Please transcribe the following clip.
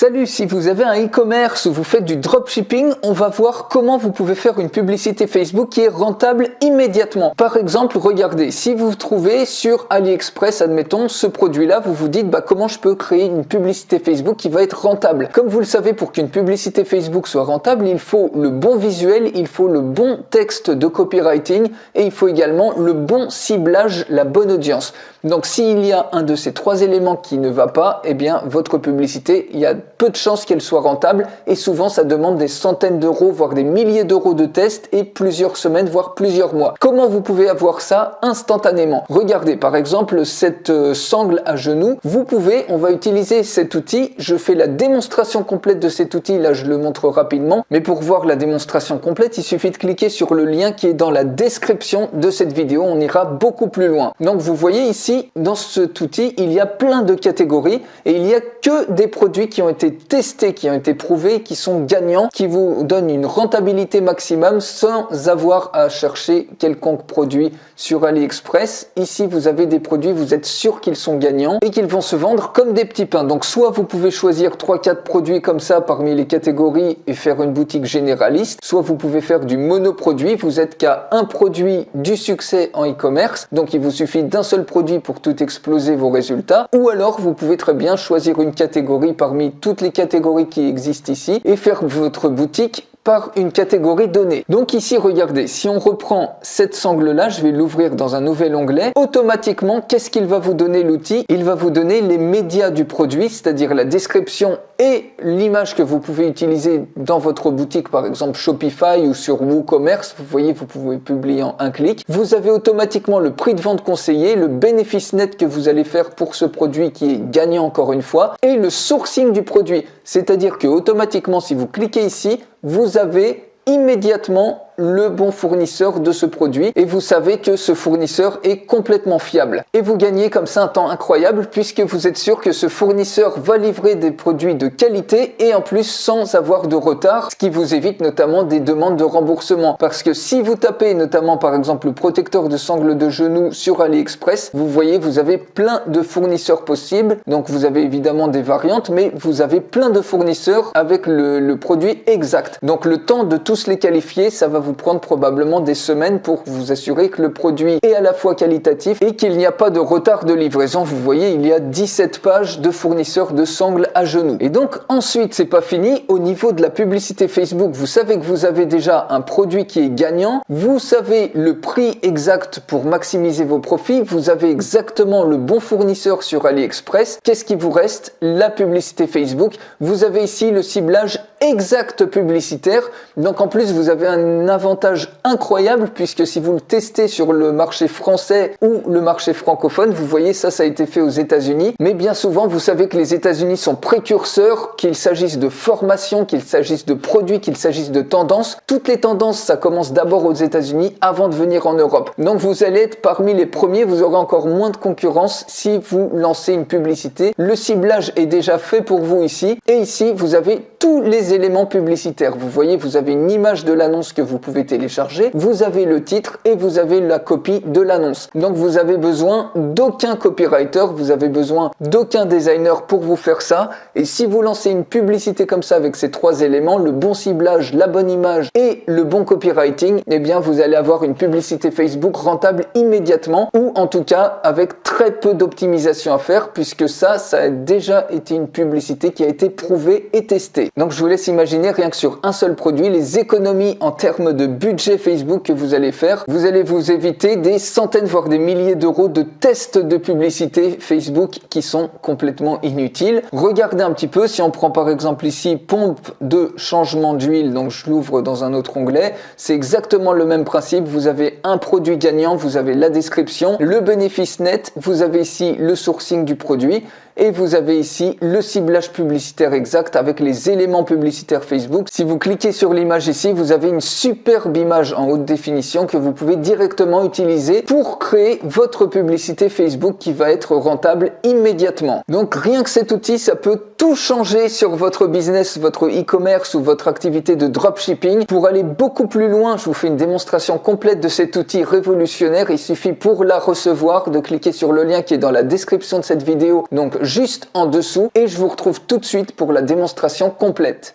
Salut, si vous avez un e-commerce ou vous faites du dropshipping, on va voir comment vous pouvez faire une publicité Facebook qui est rentable immédiatement. Par exemple, regardez, si vous trouvez sur AliExpress, admettons, ce produit-là, vous vous dites comment je peux créer une publicité Facebook qui va être rentable. Comme vous le savez, pour qu'une publicité Facebook soit rentable, il faut le bon visuel, il faut le bon texte de copywriting et il faut également le bon ciblage, la bonne audience. Donc s'il y a un de ces trois éléments qui ne va pas, eh bien votre publicité, il y a peu de chances qu'elle soit rentable et souvent ça demande des centaines d'euros, voire des milliers d'euros de tests et plusieurs semaines, voire plusieurs mois. Comment vous pouvez avoir ça instantanément? Regardez par exemple cette sangle à genoux. On va utiliser cet outil. Je fais la démonstration complète de cet outil, là je le montre rapidement. Mais pour voir la démonstration complète, il suffit de cliquer sur le lien qui est dans la description de cette vidéo. On ira beaucoup plus loin. Donc vous voyez ici, dans cet outil, il y a plein de catégories et il n'y a que des produits qui ont été testés, qui ont été prouvés, qui sont gagnants, qui vous donnent une rentabilité maximum sans avoir à chercher quelconque produit sur AliExpress. Ici, vous avez des produits, vous êtes sûr qu'ils sont gagnants et qu'ils vont se vendre comme des petits pains. Donc, soit vous pouvez choisir 3-4 produits comme ça parmi les catégories et faire une boutique généraliste, soit vous pouvez faire du monoproduit. Vous êtes qu'à un produit du succès en e-commerce. Donc, il vous suffit d'un seul produit pour tout exploser vos résultats. Ou alors, vous pouvez très bien choisir une catégorie parmi toutes les catégories qui existent ici et faire votre boutique par une catégorie donnée. Donc ici, regardez, si on reprend cette sangle-là, je vais l'ouvrir dans un nouvel onglet. Automatiquement, qu'est-ce qu'il va vous donner l'outil? Il va vous donner les médias du produit, c'est-à-dire la description et l'image que vous pouvez utiliser dans votre boutique, par exemple Shopify ou sur WooCommerce. Vous voyez, vous pouvez publier en un clic. Vous avez automatiquement le prix de vente conseillé, le bénéfice net que vous allez faire pour ce produit qui est gagnant encore une fois, et le sourcing du produit. C'est-à-dire que automatiquement, si vous cliquez ici, vous avez immédiatement le bon fournisseur de ce produit et vous savez que ce fournisseur est complètement fiable. Et vous gagnez comme ça un temps incroyable puisque vous êtes sûr que ce fournisseur va livrer des produits de qualité et en plus sans avoir de retard, ce qui vous évite notamment des demandes de remboursement. Parce que si vous tapez notamment par exemple le protecteur de sangle de genou sur AliExpress, vous voyez vous avez plein de fournisseurs possibles. Donc vous avez évidemment des variantes mais vous avez plein de fournisseurs avec le produit exact. Donc le temps de tous les qualifier, ça va vous prendre probablement des semaines pour vous assurer que le produit est à la fois qualitatif et qu'il n'y a pas de retard de livraison. Vous voyez, il y a 17 pages de fournisseurs de sangles à genoux. Et donc ensuite, c'est pas fini. Au niveau de la publicité Facebook, vous savez que vous avez déjà un produit qui est gagnant. Vous savez le prix exact pour maximiser vos profits. Vous avez exactement le bon fournisseur sur AliExpress. Qu'est-ce qui vous reste? La publicité Facebook. Vous avez ici le ciblage exact publicitaire. Donc en plus, vous avez un avantage incroyable puisque si vous le testez sur le marché français ou le marché francophone, vous voyez ça a été fait aux États-Unis. Mais bien souvent, vous savez que les États-Unis sont précurseurs, qu'il s'agisse de formation, qu'il s'agisse de produits, qu'il s'agisse de tendances. Toutes les tendances, ça commence d'abord aux États-Unis avant de venir en Europe. Donc vous allez être parmi les premiers, vous aurez encore moins de concurrence si vous lancez une publicité. Le ciblage est déjà fait pour vous ici. Et ici, vous avez tous les éléments publicitaires. Vous voyez, vous avez une image de l'annonce que vous pouvez télécharger, vous avez le titre et vous avez la copie de l'annonce. Donc vous avez besoin d'aucun copywriter, vous avez besoin d'aucun designer pour vous faire ça. Et si vous lancez une publicité comme ça avec ces trois éléments, le bon ciblage, la bonne image et le bon copywriting, eh bien vous allez avoir une publicité Facebook rentable immédiatement ou en tout cas avec très peu d'optimisation à faire puisque ça a déjà été une publicité qui a été prouvée et testée. Donc je vous laisse imaginer rien que sur un seul produit les économies en termes de budget Facebook que vous allez faire. Vous allez vous éviter des centaines voire des milliers d'euros de tests de publicité Facebook qui sont complètement inutiles. Regardez un petit peu, si on prend par exemple ici pompe de changement d'huile, donc je l'ouvre dans un autre onglet, c'est exactement le même principe. Vous avez un produit gagnant, vous avez la description, le bénéfice net, vous avez ici le sourcing du produit et vous avez ici le ciblage publicitaire exact avec les éléments publicitaires Facebook. Si vous cliquez sur l'image ici, vous avez une superbe image en haute définition que vous pouvez directement utiliser pour créer votre publicité Facebook qui va être rentable immédiatement. Donc rien que cet outil, ça peut tout changer sur votre business, votre e-commerce ou votre activité de dropshipping. Pour aller beaucoup plus loin, je vous fais une démonstration complète de cet outil révolutionnaire. Il suffit pour la recevoir de cliquer sur le lien qui est dans la description de cette vidéo, donc juste en dessous, et je vous retrouve tout de suite pour la démonstration complète.